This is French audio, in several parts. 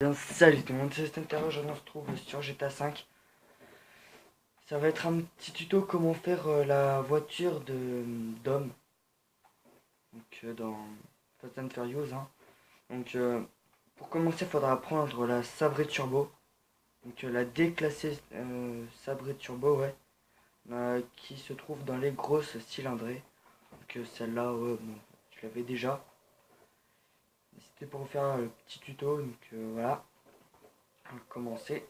Bien, salut tout le monde, c'est Stunter, aujourd'hui on se trouve sur GTA 5. Ça va être un petit tuto comment faire la voiture de d'homme. Donc dans Fast and Furious. Hein. Donc pour commencer, il faudra prendre la sabrée turbo. Donc la déclassée sabrée turbo, ouais. Qui se trouve dans les grosses cylindrées. Donc celle-là, ouais, bon, je l'avais déjà. C'était pour vous faire un petit tuto, donc voilà. On va commencer.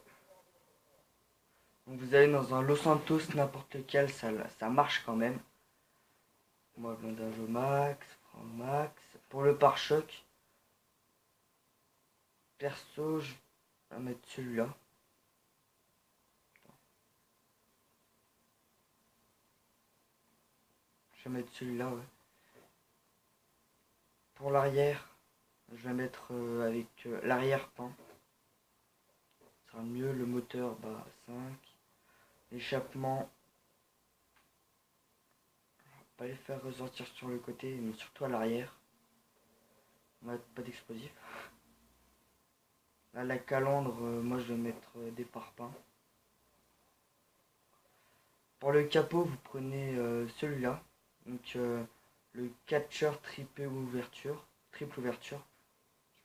Donc vous allez dans un Los Santos, n'importe lequel, ça marche quand même. Moi, blindage au max, frein au max. Pour le pare-choc, perso, je vais mettre celui-là. Je vais mettre celui-là, ouais. Pour l'arrière, je vais mettre avec l'arrière-pan. Ça sera mieux. Le moteur, bah 5. L'échappement, pas les faire ressortir sur le côté, mais surtout à l'arrière. On va pas d'explosif. Là, la calandre, moi je vais mettre des pare-pains. Pour le capot, vous prenez celui-là. Donc le catcher triple ouverture. Triple ouverture.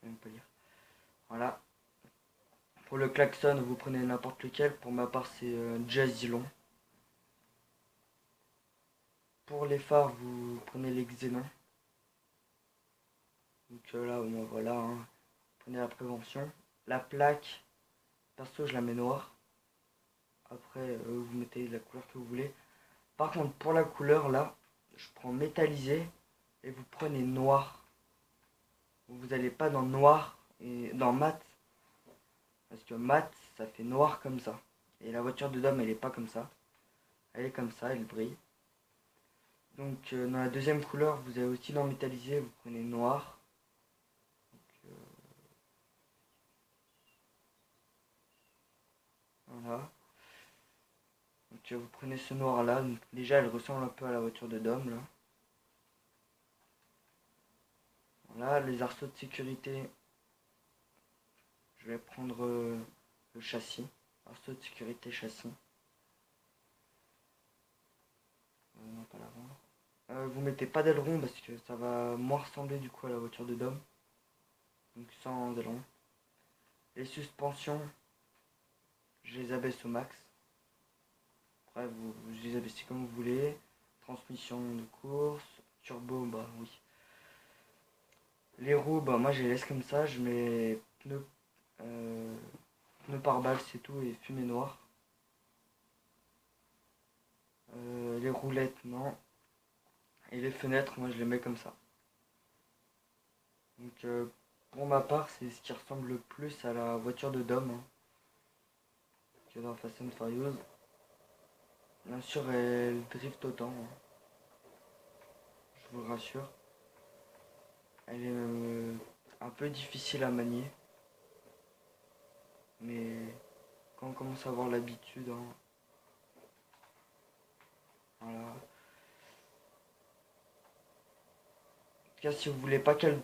Je vais même pas lire. Voilà. Pour le klaxon, vous prenez n'importe lequel. Pour ma part, c'est Jazzilon. Pour les phares, vous prenez les Xénon. Donc là, bon, voilà. Hein. Prenez la prévention. La plaque, perso, je la mets noire. Après, vous mettez la couleur que vous voulez. Par contre, pour la couleur, là, je prends métallisé et vous prenez noir. Vous n'allez pas dans noir et dans mat. Parce que mat, ça fait noir comme ça. Et la voiture de Dom, elle est pas comme ça. Elle est comme ça, elle brille. Donc dans la deuxième couleur, vous avez aussi dans métallisé, vous prenez noir. Donc, voilà. Donc vous prenez ce noir là. Donc, déjà, elle ressemble un peu à la voiture de Dom là. Voilà, les arceaux de sécurité. Je vais prendre le châssis. Arceau de sécurité châssis. Non, pas l'avant. Vous mettez pas d'aileron parce que ça va moins ressembler du coup à la voiture de Dom. Donc sans aileron. Les suspensions, je les abaisse au max. Après, vous les abaissez comme vous voulez. Transmission de course, turbo, bah oui. Les roues, bah moi je les laisse comme ça. Je mets euh, pneus par balle, c'est tout, et fumée noire. Les roulettes, non. Et les fenêtres, moi je les mets comme ça. Donc pour ma part, c'est ce qui ressemble le plus à la voiture de Dom. Hein, que dans Fast and Furious. Bien sûr, elle drift autant. Hein, je vous le rassure. Elle est un peu difficile à manier. Mais quand on commence à avoir l'habitude, hein, voilà. En tout cas, si vous voulez pas qu'elle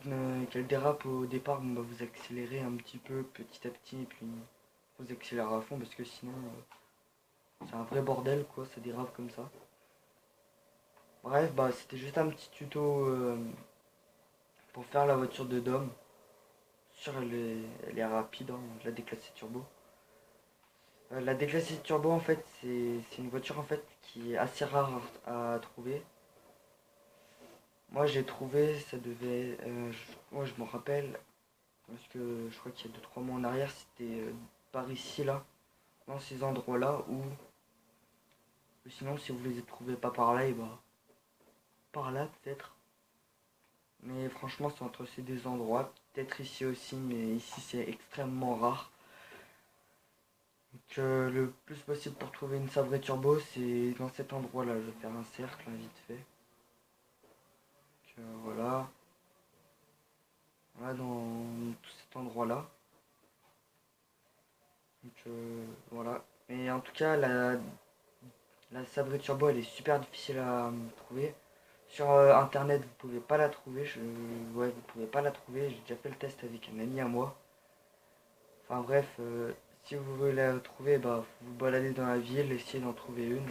dérape au départ, bon, bah, vous accélérez un petit peu petit à petit et puis vous accélérez à fond parce que sinon c'est un vrai bordel quoi, ça dérape comme ça. Bref, bah c'était juste un petit tuto pour faire la voiture de Dom. Sûr, elle est rapide, hein, la déclassée turbo. La déclassée turbo en fait c'est une voiture en fait qui est assez rare à trouver. Moi j'ai trouvé, ça devait. Moi je m'en rappelle, parce que je crois qu'il y a 2 3 mois en arrière, c'était par ici là, dans ces endroits là où. Sinon si vous les trouvez pas par là, et bah par là peut-être. Mais franchement c'est entre ces deux endroits, peut-être ici aussi, mais ici c'est extrêmement rare. Donc le plus possible pour trouver une sabrée turbo, c'est dans cet endroit là. Je vais faire un cercle hein, vite fait. Donc voilà. Voilà dans tout cet endroit là. Donc voilà. Et en tout cas, la sabrée turbo, elle est super difficile à trouver. Sur internet, vous pouvez pas la trouver. Ouais, vous pouvez pas la trouver. J'ai déjà fait le test avec un ami à moi. Enfin bref, si vous voulez la trouver, bah vous vous baladez dans la ville, essayez d'en trouver une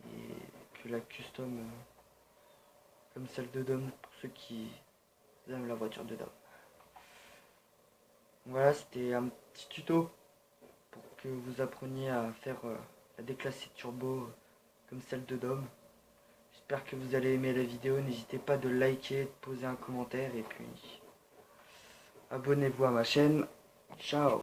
et que la custom comme celle de Dom pour ceux qui aiment la voiture de Dom. Voilà, c'était un petit tuto pour que vous appreniez à faire la déclassée turbo comme celle de Dom. J'espère que vous allez aimer la vidéo, n'hésitez pas de liker, de poser un commentaire et puis abonnez-vous à ma chaîne. Ciao.